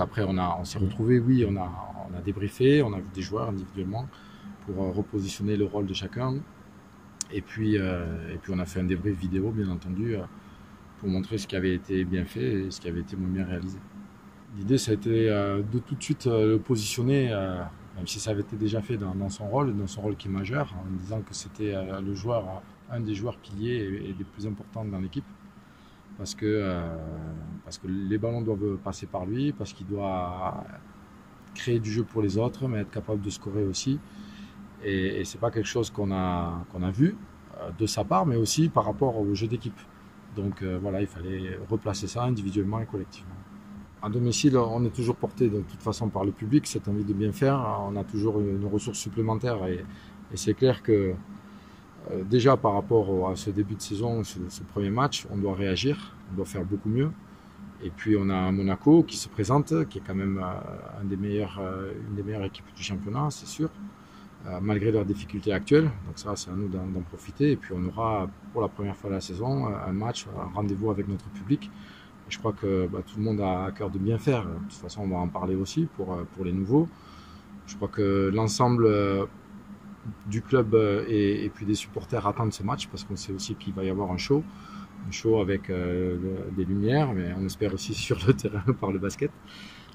Après, on s'est retrouvés, oui, on a débriefé, on a vu des joueurs individuellement pour repositionner le rôle de chacun. Et puis on a fait un débrief vidéo, bien entendu, pour montrer ce qui avait été bien fait et ce qui avait été moins bien réalisé. L'idée, ça a été de tout de suite le positionner, même si ça avait été déjà fait dans son rôle qui est majeur, en disant que c'était le joueur, un des joueurs piliers et des plus importants dans l'équipe. Parce que les ballons doivent passer par lui, parce qu'il doit créer du jeu pour les autres, mais être capable de scorer aussi. Et c'est pas quelque chose qu'on a vu de sa part, mais aussi par rapport au jeu d'équipe. Donc voilà, il fallait replacer ça individuellement et collectivement. À domicile, on est toujours porté de toute façon par le public, cette envie de bien faire. On a toujours une ressource supplémentaire et c'est clair que déjà par rapport à ce début de saison, ce premier match, on doit réagir, on doit faire beaucoup mieux. Et puis on a Monaco qui se présente, qui est quand même une des meilleures équipes du championnat, c'est sûr, malgré leurs difficultés actuelles. Donc ça, c'est à nous d'en profiter. Et puis on aura pour la première fois de la saison un match, un rendez-vous avec notre public. Et je crois que tout le monde a à cœur de bien faire. De toute façon, on va en parler aussi pour les nouveaux. Je crois que l'ensemble du club et puis des supporters attendent ce match parce qu'on sait aussi qu'il va y avoir un show avec des lumières, mais on espère aussi sur le terrain par le basket.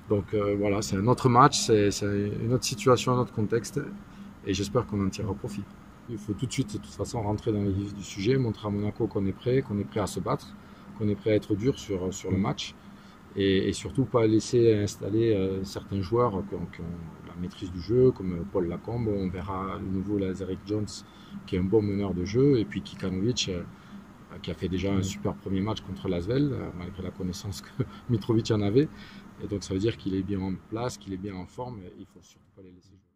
Donc voilà, c'est un autre match, c'est une autre situation, un autre contexte, et j'espère qu'on en tirera profit. Il faut tout de suite, de toute façon, rentrer dans le vif du sujet, montrer à Monaco qu'on est prêt à se battre, qu'on est prêt à être dur sur le match, et surtout pas laisser installer certains joueurs qui ont la maîtrise du jeu, comme Paul Lacombe. On verra le nouveau Lazaric Jones, qui est un bon meneur de jeu, et puis Kikanovic, qui a fait déjà un super premier match contre l'Asvel, malgré la connaissance que Mitrovic en avait. Et donc ça veut dire qu'il est bien en place, qu'il est bien en forme, et il ne faut surtout pas les laisser jouer.